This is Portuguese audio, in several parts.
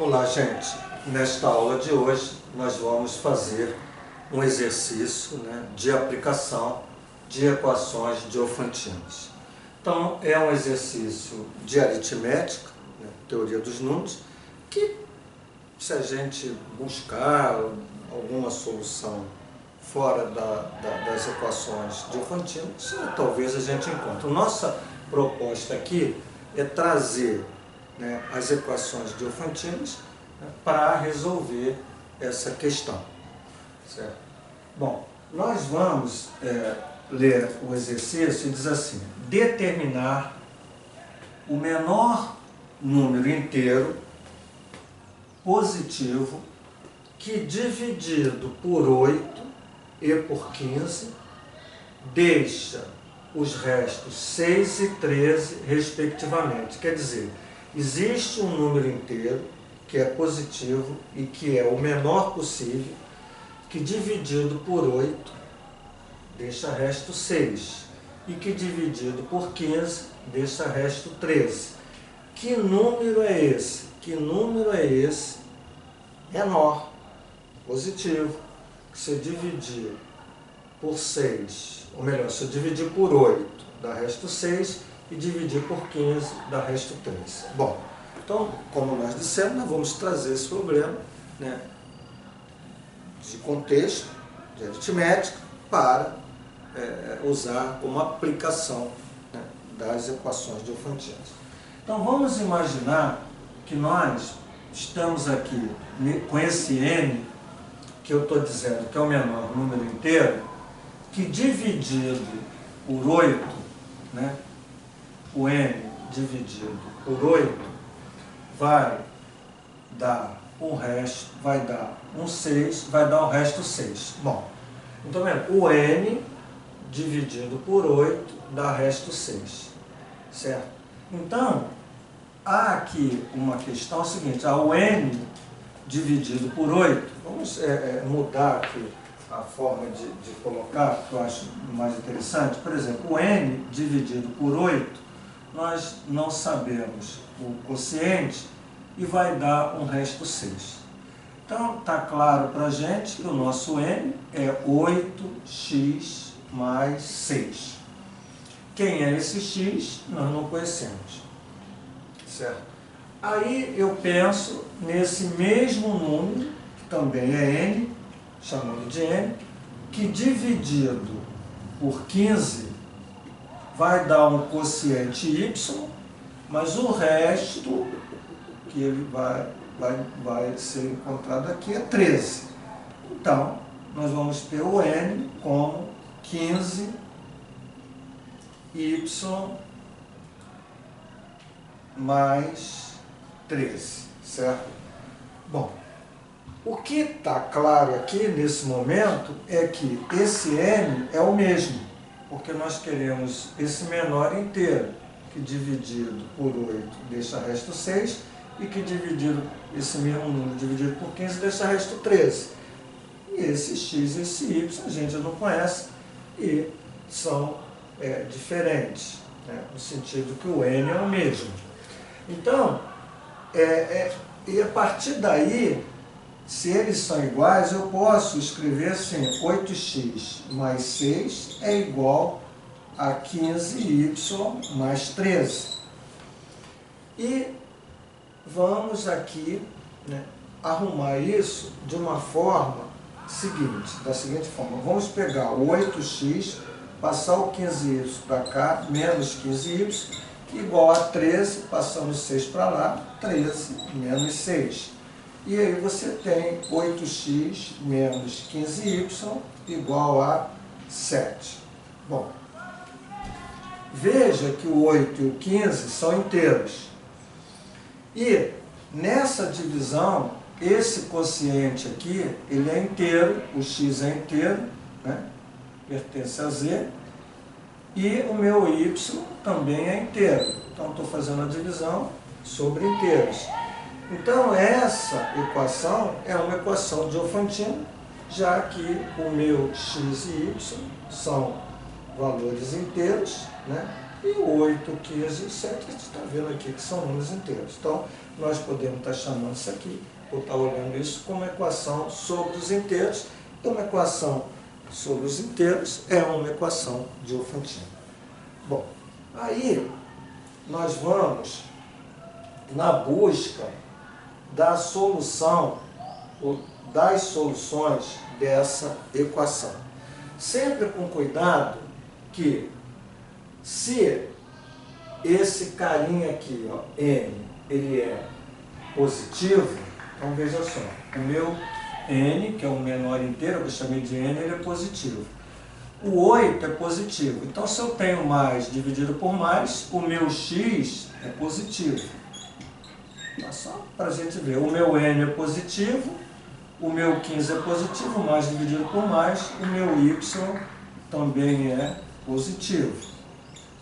Olá, gente. Nesta aula de hoje nós vamos fazer um exercício de aplicação de equações diofantinas. Então, é um exercício de aritmética, teoria dos números, que se a gente buscar alguma solução fora das equações diofantinas, talvez a gente encontre. Nossa proposta aqui é trazer as equações diofantinas para resolver essa questão. Certo? Bom, nós vamos ler o exercício e diz assim: determinar o menor número inteiro positivo que, dividido por 8 e por 15, deixa os restos 6 e 13, respectivamente. Quer dizer, existe um número inteiro que é positivo e que é o menor possível, que dividido por 8 deixa resto 6, e que dividido por 15 deixa resto 13. Que número é esse? Que número é esse menor, positivo, que se dividir por 6, ou melhor, se eu dividir por 8, dá resto 6, e dividir por 15, dá resto 13. Bom, então, como nós dissemos, nós vamos trazer esse problema de contexto, de aritmética, para usar como aplicação das equações diofantinas. Então, vamos imaginar que nós estamos aqui com esse n, que eu estou dizendo que é o menor número inteiro, que dividido por 8, o n dividido por 8 vai dar um resto, vai dar um 6, vai dar o resto 6. Bom, então o n dividido por 8 dá resto 6, certo? Então, há aqui uma questão seguinte: o n dividido por 8, vamos mudar aqui a forma de colocar, que eu acho mais interessante. Por exemplo, o n dividido por 8, nós não sabemos o quociente e vai dar um resto 6. Então, está claro para a gente que o nosso n é 8x mais 6. Quem é esse x? Nós não conhecemos. Certo? Aí eu penso nesse mesmo número, que também é n, chamando de n, que dividido por 15 vai dar um quociente y, mas o resto que ele vai ser encontrado aqui é 13. Então, nós vamos ter o n como 15y mais 13, certo? Bom, o que está claro aqui nesse momento é que esse n é o mesmo, porque nós queremos esse menor inteiro, que dividido por 8 deixa resto 6, e que dividido, esse mesmo número dividido por 15 deixa resto 13. E esse x e esse y a gente não conhece e são diferentes, no sentido que o n é o mesmo. Então, e a partir daí, se eles são iguais, eu posso escrever assim: 8x mais 6 é igual a 15y mais 13. E vamos aqui arrumar isso de uma forma seguinte, da seguinte forma: vamos pegar o 8x, passar o 15y para cá, menos 15y, igual a 13, passando 6 para lá, 13 menos 6. E aí você tem 8x menos 15y igual a 7. Bom, veja que o 8 e o 15 são inteiros. E nessa divisão, esse quociente aqui, ele é inteiro, o x é inteiro, pertence a z, e o meu y também é inteiro. Então, estou fazendo a divisão sobre inteiros. Então, essa equação é uma equação diofantina, já que o meu x e y são valores inteiros, E 8, 15 e 7, a gente está vendo aqui que são números inteiros. Então, nós podemos estar chamando isso aqui, ou estar olhando isso como equação sobre os inteiros. E uma equação sobre os inteiros é uma equação Diofantina. Bom, aí nós vamos na busca da solução, ou das soluções dessa equação. Sempre com cuidado que, se esse carinha aqui, ó, n, ele é positivo, então veja só, o meu n, que é o menor inteiro, que eu chamei de n, ele é positivo. O 8 é positivo, então se eu tenho mais dividido por mais, o meu x é positivo. Então, só para a gente ver, o meu n é positivo, o meu 15 é positivo, mais dividido por mais, o meu y também é positivo.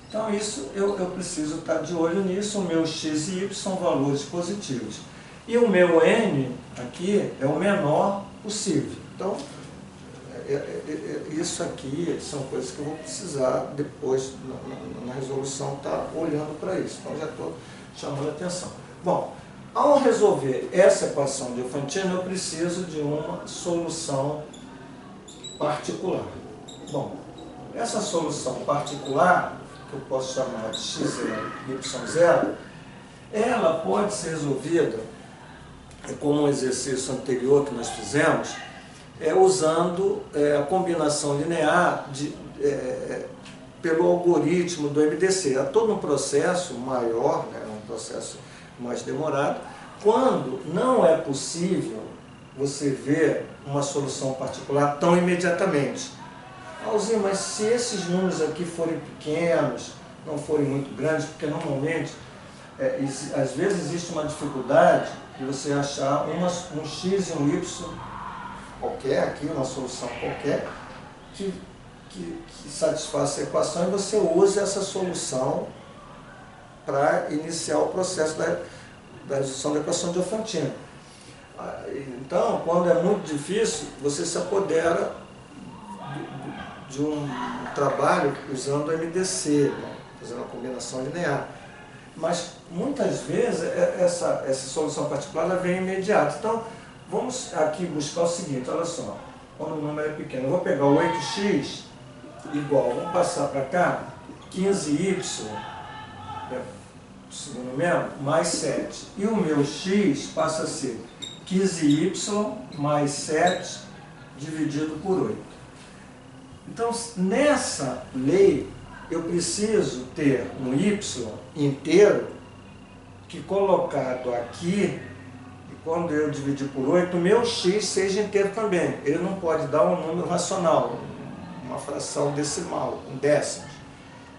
Então isso eu preciso estar de olho nisso, o meu x e y são valores positivos. E o meu n aqui é o menor possível. Então, isso aqui são coisas que eu vou precisar depois, na resolução, estar olhando para isso. Então já estou chamando a atenção. Bom, ao resolver essa equação de Diofantina, eu preciso de uma solução particular. Bom, essa solução particular, que eu posso chamar de x0 e y0, ela pode ser resolvida, como um exercício anterior que nós fizemos, usando a combinação linear pelo algoritmo do MDC. É todo um processo maior, né, um processo mais demorado, quando não é possível você ver uma solução particular tão imediatamente. Alzinho, mas se esses números aqui forem pequenos, não forem muito grandes, porque normalmente, às vezes existe uma dificuldade de você achar um x e um y qualquer, aqui uma solução qualquer, que satisfaça a equação e você usa essa solução para iniciar o processo da resolução da equação de Diofantina. Então, quando é muito difícil, você se apodera de um trabalho usando o MDC, né, fazendo uma combinação linear. Mas, muitas vezes, essa solução particular ela vem imediata. Então, vamos aqui buscar o seguinte, olha só, quando o número é pequeno, eu vou pegar o 8x igual, vamos passar para cá, 15y, segundo membro, mais 7. E o meu x passa a ser 15y mais 7 dividido por 8. Então, nessa lei, eu preciso ter um y inteiro que, colocado aqui, e quando eu dividir por 8, o meu x seja inteiro também. Ele não pode dar um número racional, uma fração decimal, um décimo.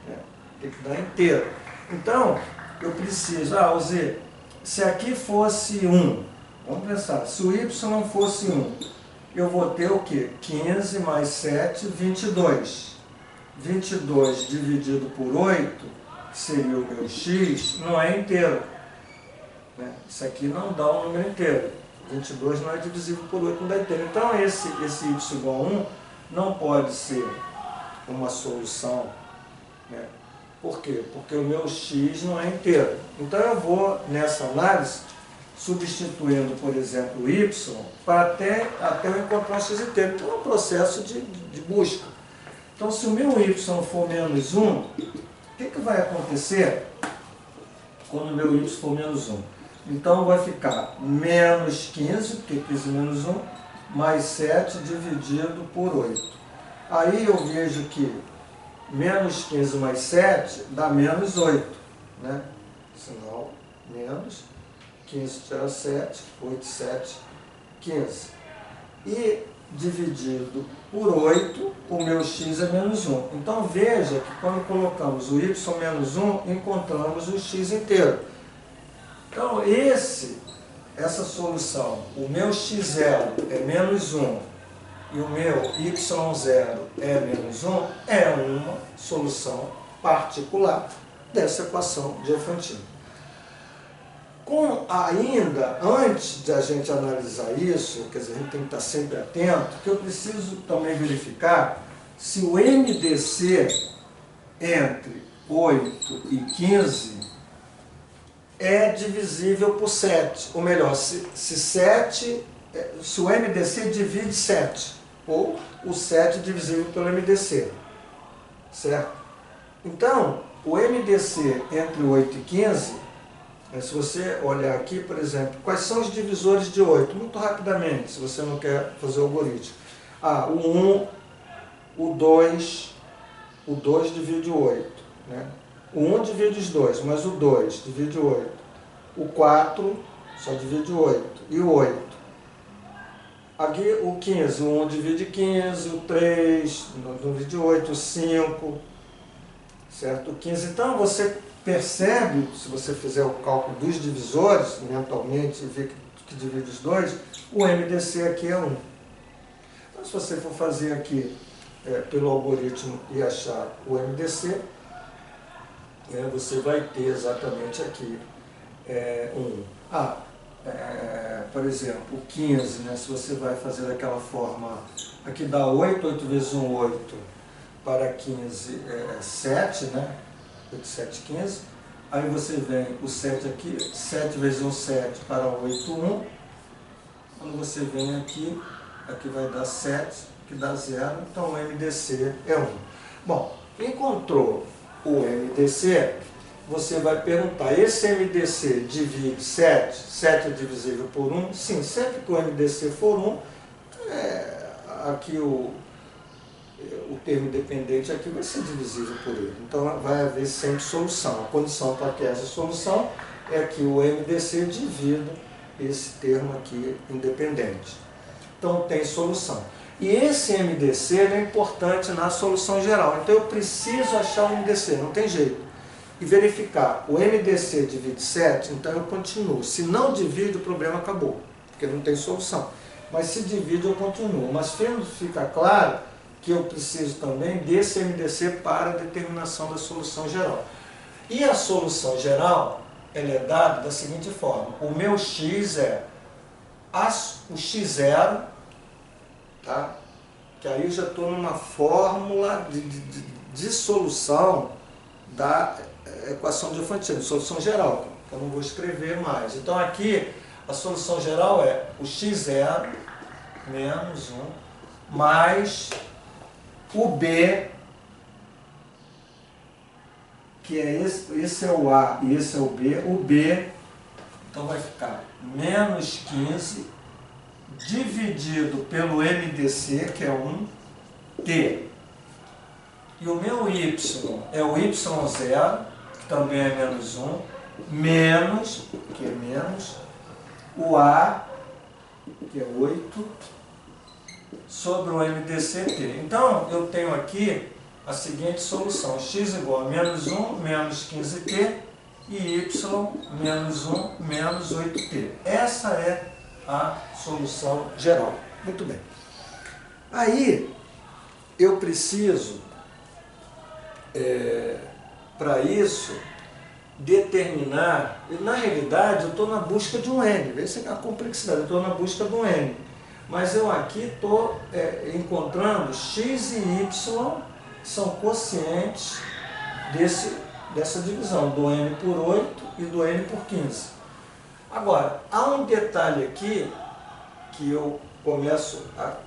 Né? Tem que dar inteiro. Então, eu preciso, se aqui fosse 1, vamos pensar, se o y não fosse 1, eu vou ter o quê? 15 mais 7, 22. 22 dividido por 8, que seria o meu x, não é inteiro. Né? Isso aqui não dá um número inteiro. 22 não é divisível por 8, não dá inteiro. Então, esse y igual a 1 não pode ser uma solução. Né? Por quê? Porque o meu x não é inteiro. Então, eu vou, nessa análise, substituindo, por exemplo, o y, para até eu encontrar um x inteiro. Então, é um processo de busca. Então, se o meu y for menos 1, o que vai acontecer quando o meu y for menos 1? Então, vai ficar menos 15, porque 15 menos 1, mais 7 dividido por 8. Aí eu vejo que menos 15 mais 7 dá menos 8. Né? Sinal menos 15 tira 7, 8, 7, 15. E dividido por 8, o meu x é menos 1. Então veja que quando colocamos o y menos 1, encontramos o x inteiro. Então essa solução, o meu x0 é menos 1 e o meu y0 é menos 1, é uma solução particular dessa equação de Diofantina. Ainda, antes de a gente analisar isso, quer dizer, a gente tem que estar sempre atento, que eu preciso também verificar se o MDC entre 8 e 15 é divisível por 7. Ou melhor, se o MDC divide 7, ou o 7 divisível pelo MDC, certo? Então, o MDC entre 8 e 15, se você olhar aqui, por exemplo, quais são os divisores de 8? Muito rapidamente, se você não quer fazer o algoritmo. O 1, o 2 divide o 8. Né? O 1 divide os 2, mas o 2 divide o 8. O 4 só divide o 8. E o 8? Aqui o 15, o 1 divide 15, o 3 não divide 8, o 5, certo? O 15. Então você percebe, se você fizer o cálculo dos divisores mentalmente e ver que divide os 2, o MDC aqui é 1. Então se você for fazer aqui pelo algoritmo e achar o MDC, você vai ter exatamente aqui 1. Por exemplo, o 15, né, se você vai fazer daquela forma, aqui dá 8, 8 vezes 1, 8, para 15 7, né? 8, 7, 15. Aí você vem o 7 aqui, 7 vezes 1, 7, para 8, 1. Quando você vem aqui vai dar 7, que dá 0, então o MDC é 1. Bom, encontrou o MDC, você vai perguntar, esse MDC divide 7? 7 é divisível por 1? Sim, sempre que o MDC for 1, aqui o termo dependente aqui vai ser divisível por ele. Então vai haver sempre solução. A condição para que essa solução é que o MDC divida esse termo aqui independente. Então tem solução. E esse MDC é importante na solução geral. Então eu preciso achar o MDC, não tem jeito. E verificar, o MDC divide 7, então eu continuo. Se não divide, o problema acabou, porque não tem solução. Mas se divide, eu continuo. Mas fica claro que eu preciso também desse MDC para a determinação da solução geral. E a solução geral, ela é dada da seguinte forma. O meu x é o x0, tá? Que aí eu já estou numa fórmula de solução da equação de Diophantine, solução geral, que eu não vou escrever mais. Então aqui a solução geral é o x0 menos 1 mais o b, que é esse é o a e esse é o b, então vai ficar menos 15 dividido pelo MDC, que é 1t. E o meu y é o y0, que também é menos 1, menos, que é menos, o a, que é 8, sobre o MDCT. Então, eu tenho aqui a seguinte solução. X igual a menos 1, menos 15t, e y menos 1, menos 8t. Essa é a solução geral. Muito bem. Aí, eu preciso, para isso, determinar, na realidade eu estou na busca de um n, veja a complexidade, eu estou na busca de um n, mas eu aqui estou encontrando x e y, que são quocientes dessa divisão, do n por 8 e do n por 15. Agora, há um detalhe aqui que eu começo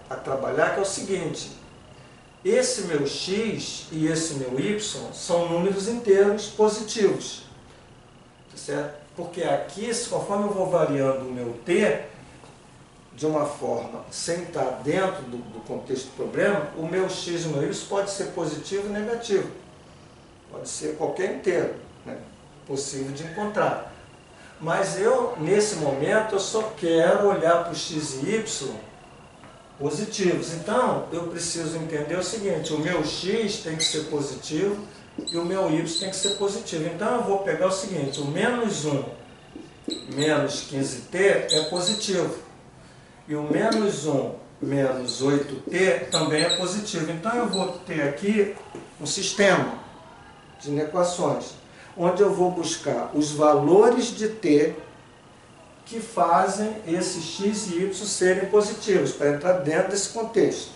a trabalhar, que é o seguinte: esse meu x e esse meu y são números inteiros positivos, certo? Porque aqui, conforme eu vou variando o meu t, de uma forma sem estar dentro do contexto do problema, o meu x e o meu y pode ser positivo e negativo. Pode ser qualquer inteiro, né? Possível de encontrar. Mas eu, nesse momento, eu só quero olhar para o x e y positivos. Então, eu preciso entender o seguinte: o meu x tem que ser positivo e o meu y tem que ser positivo. Então, eu vou pegar o seguinte: o menos 1 menos 15t é positivo. E o menos 1 menos 8t também é positivo. Então, eu vou ter aqui um sistema de equações, onde eu vou buscar os valores de t que fazem esses x e y serem positivos, para entrar dentro desse contexto.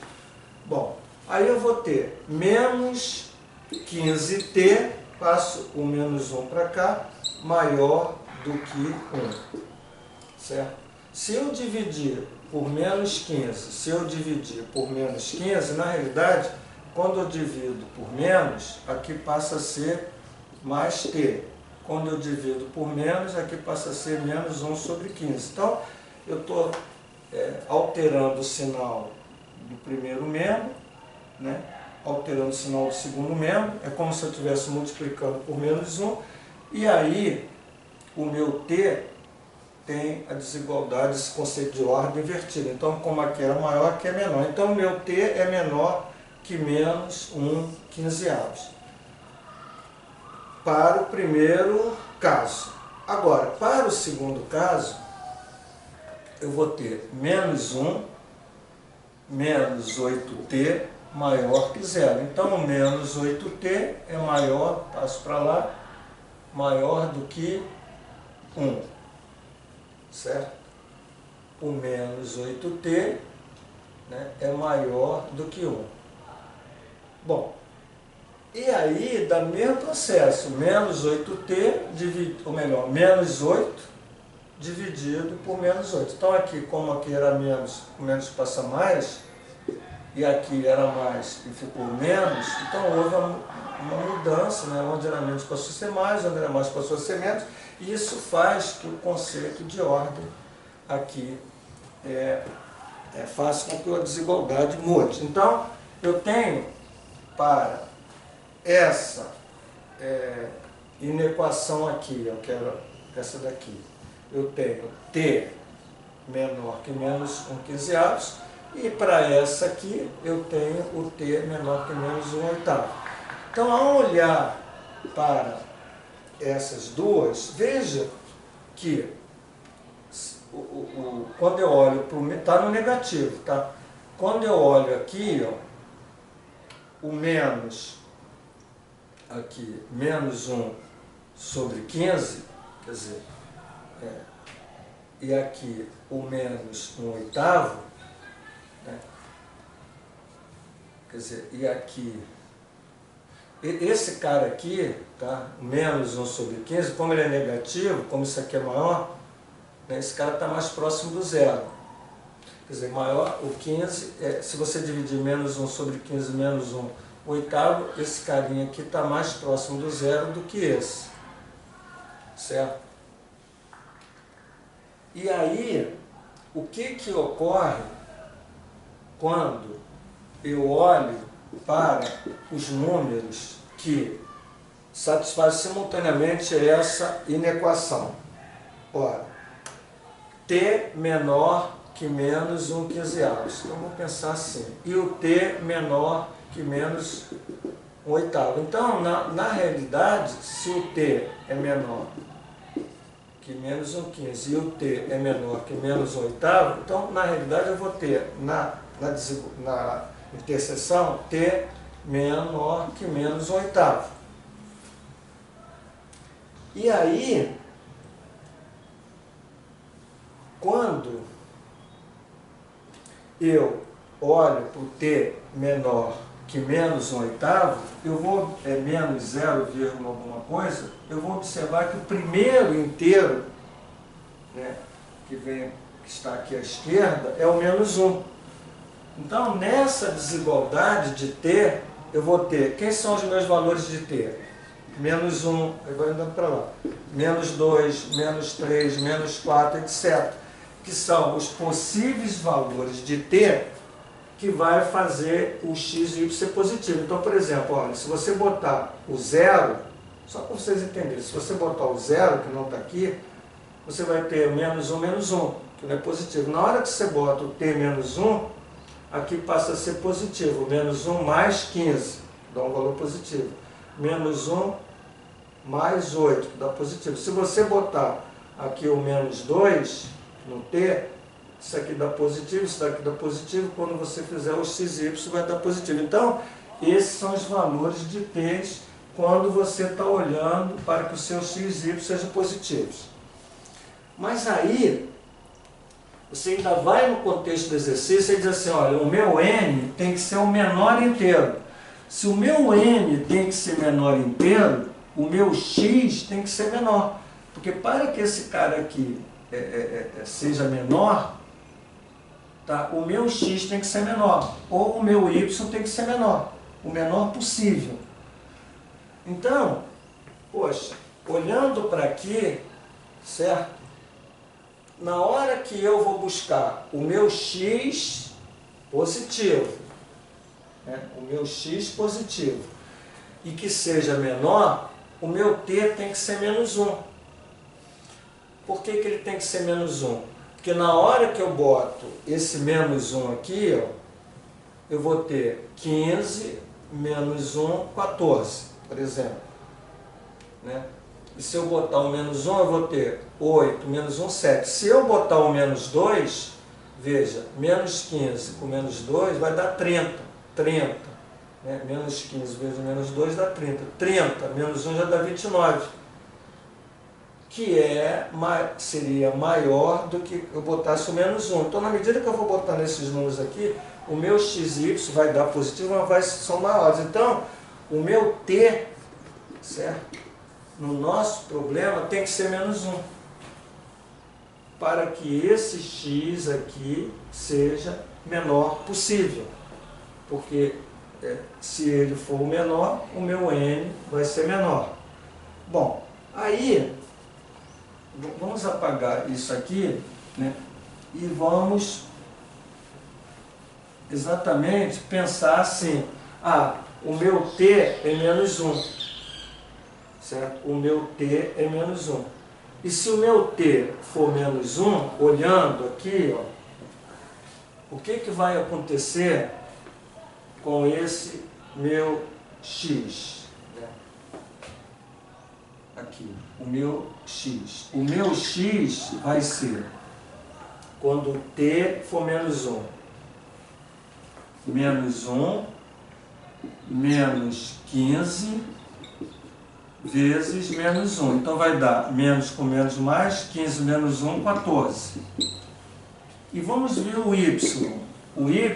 Bom, aí eu vou ter menos 15t passo o menos 1 para cá, maior do que 1. Certo? Se eu dividir por menos 15, se eu dividir por menos 15, na realidade, quando eu divido por menos, aqui passa a ser mais t. Quando eu divido por menos, aqui passa a ser menos 1 sobre 15. Então, eu estou alterando o sinal do primeiro membro, né? Alterando o sinal do segundo membro, é como se eu estivesse multiplicando por menos 1, e aí o meu t tem a desigualdade, esse conceito de ordem invertida. Então, como aqui era maior, aqui é menor. Então, o meu t é menor que menos 1 quinzeavos. Para o primeiro caso. Agora, para o segundo caso, eu vou ter menos 1 menos 8t maior que zero. Então, o menos 8t é maior, passo para lá, maior do que 1. Certo? O menos 8t, né, é maior do que 1. Bom, e aí dá o mesmo processo, menos 8t, ou melhor, menos 8 dividido por menos 8. Então aqui, como aqui era menos, o menos passa mais, e aqui era mais e ficou menos, então houve uma mudança, né? Onde era menos passou a ser mais, onde era mais passou a ser menos, e isso faz que o conceito de ordem aqui faça com que a desigualdade mude. Então, eu tenho para essa inequação aqui, eu quero essa daqui, eu tenho t menor que menos 1 quinzeavos, e para essa aqui eu tenho o t menor que menos 1 oitavo. Então, ao olhar para essas duas, veja que quando eu olho para o... está no negativo, tá? Quando eu olho aqui, ó, o menos, aqui, menos 1 sobre 15, quer dizer, e aqui o menos 1 oitavo, né? Quer dizer, e aqui, esse cara aqui, tá? Menos 1 sobre 15, como ele é negativo, como isso aqui é maior, né? Esse cara está mais próximo do zero. Quer dizer, maior, o 15, se você dividir menos 1 sobre 15 menos 1 oitavo, esse carinha aqui está mais próximo do zero do que esse. Certo? E aí, o que ocorre quando eu olho para os números que satisfazem simultaneamente essa inequação? Ora, t menor que menos 1 quinzeavos. Então, vou pensar assim. E o t menor que menos 1 oitavo. Então, na realidade, se o t é menor que menos 1 quinze e o t é menor que menos 1 oitavo, então, na realidade, eu vou ter na interseção t menor que menos 1 oitavo. E aí, quando eu olho para o t menor que menos 1 oitavo, eu vou, menos 0, alguma coisa, eu vou observar que o primeiro inteiro, né, que está aqui à esquerda, é o menos 1. Então, nessa desigualdade de t, eu vou ter, quem são os meus valores de t? Menos 1, eu vou andando para lá, menos 2, menos 3, menos 4, etc. Que são os possíveis valores de t que vai fazer o x e o y ser positivo. Então, por exemplo, olha, se você botar o 0, só para vocês entenderem, se você botar o 0, que não está aqui, você vai ter menos 1, que não é positivo. Na hora que você bota o t menos 1, aqui passa a ser positivo. Menos 1 mais 15, dá um valor positivo. Menos 1 mais 8, que dá positivo. Se você botar aqui o menos 2 no t, isso aqui dá positivo, isso daqui dá positivo, quando você fizer o x e y vai dar positivo. Então, esses são os valores de t quando você está olhando para que o seu x e y sejam positivos. Mas aí, você ainda vai no contexto do exercício e diz assim, olha, o meu n tem que ser o menor inteiro. Se o meu n tem que ser menor inteiro, o meu x tem que ser menor. Porque para que esse cara aqui seja menor, tá? O meu x tem que ser menor, ou o meu y tem que ser menor, o menor possível. Então, poxa, olhando para aqui, certo? Na hora que eu vou buscar o meu x positivo, né? O meu x positivo, e que seja menor, o meu t tem que ser menos 1. Por que que ele tem que ser menos 1? Porque na hora que eu boto esse menos 1 aqui, ó, eu vou ter 15 menos 1, 14, por exemplo. Né? E se eu botar o menos 1, eu vou ter 8 menos 1, 7. Se eu botar o menos 2, veja, menos 15 com menos 2 vai dar 30. 30. Né? Menos 15 vezes menos 2 dá 30. 30 menos 1 já dá 29. Que seria maior do que eu botasse o menos 1. Então, na medida que eu vou botar nesses números aqui, o meu x e y vai dar positivo, mas são maiores. Então, o meu t, certo? No nosso problema tem que ser menos 1. Para que esse x aqui seja menor possível. Porque se ele for o menor, o meu n vai ser menor. Bom, aí vamos apagar isso aqui, né? E vamos exatamente pensar assim, o meu t é menos 1, certo? O meu t é menos 1. E se o meu t for menos 1, olhando aqui, ó, o que que vai acontecer com esse meu x? Né? Aqui, o meu x. O meu x vai ser, quando o t for menos 1, menos 1 menos 15 vezes menos 1. Então vai dar menos com menos mais, 15 menos 1, 14. E vamos ver o y. O y,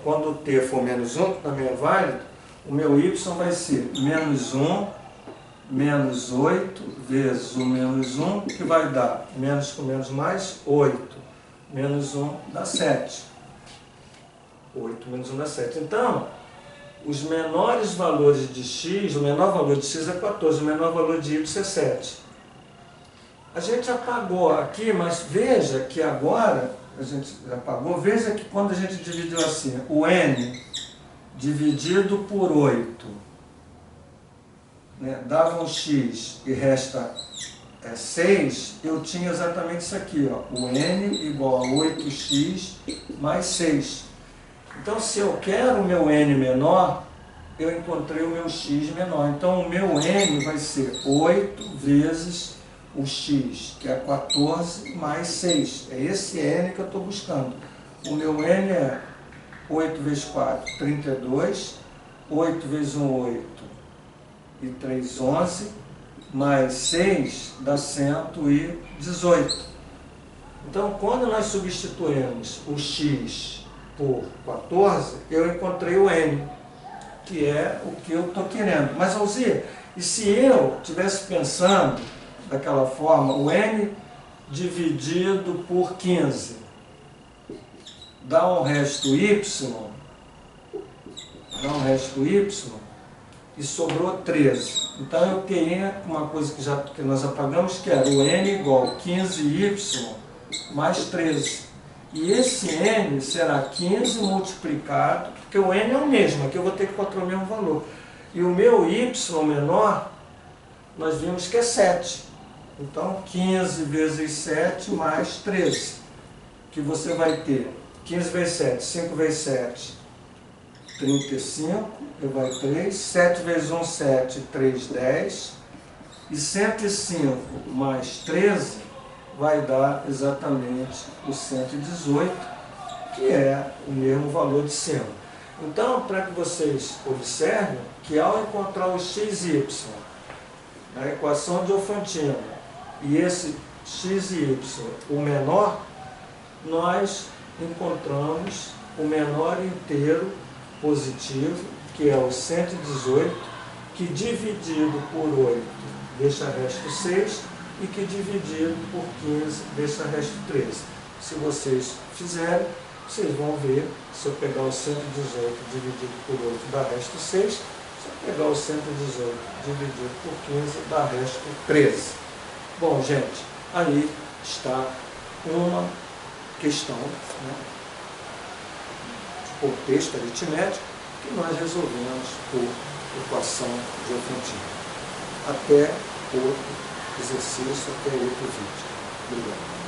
quando o t for menos 1, que também é válido, o meu y vai ser menos 1 menos 8 vezes o menos 1, que vai dar menos com menos mais, 8. Menos 1 dá 7. 8 menos 1 dá 7. Então, os menores valores de x, o menor valor de x é 14, o menor valor de y é 7. A gente apagou aqui, mas veja que agora, a gente apagou, veja que quando a gente dividiu assim, o n dividido por 8, né, dava um x e resta 6, eu tinha exatamente isso aqui, ó, o n igual a 8x mais 6. Então, se eu quero o meu n menor, eu encontrei o meu x menor. Então, o meu n vai ser 8 vezes o x, que é 14, mais 6. É esse n que eu estou buscando. O meu n é 8 vezes 4, 32. 8 vezes 1, 8. E 3, 11. Mais 6 dá 118. Então, quando nós substituímos o x por 14, eu encontrei o n, que é o que eu estou querendo. Mas, Alzir, e se eu estivesse pensando daquela forma, o n dividido por 15 dá um resto y, e sobrou 13. Então, eu teria uma coisa que nós apagamos, que era o n igual a 15y mais 13. E esse n será 15 multiplicado, porque o n é o mesmo, aqui eu vou ter que encontrar o mesmo valor. E o meu y menor, nós vimos que é 7. Então, 15 vezes 7 mais 13, que você vai ter 15 vezes 7, 5 vezes 7, 35, vai 3, 7 vezes 1, 7, 3, 10, e 105 mais 13 vai dar exatamente o 118, que é o mesmo valor de cima. Então, para que vocês observem que ao encontrar o x e y na equação de Diofantina, e esse x e y, o menor, nós encontramos o menor inteiro positivo, que é o 118, que dividido por 8 deixa resto 6 e que dividido por 15 deixa resto 13. Se vocês fizerem, vocês vão ver, se eu pegar o 118 dividido por 8 dá resto 6, se eu pegar o 118 dividido por 15 dá resto 13. Bom, gente, aí está uma questão, né, de contexto aritmético que nós resolvemos por equação diofantina. Até outro exercício, até outro vídeo. Obrigado.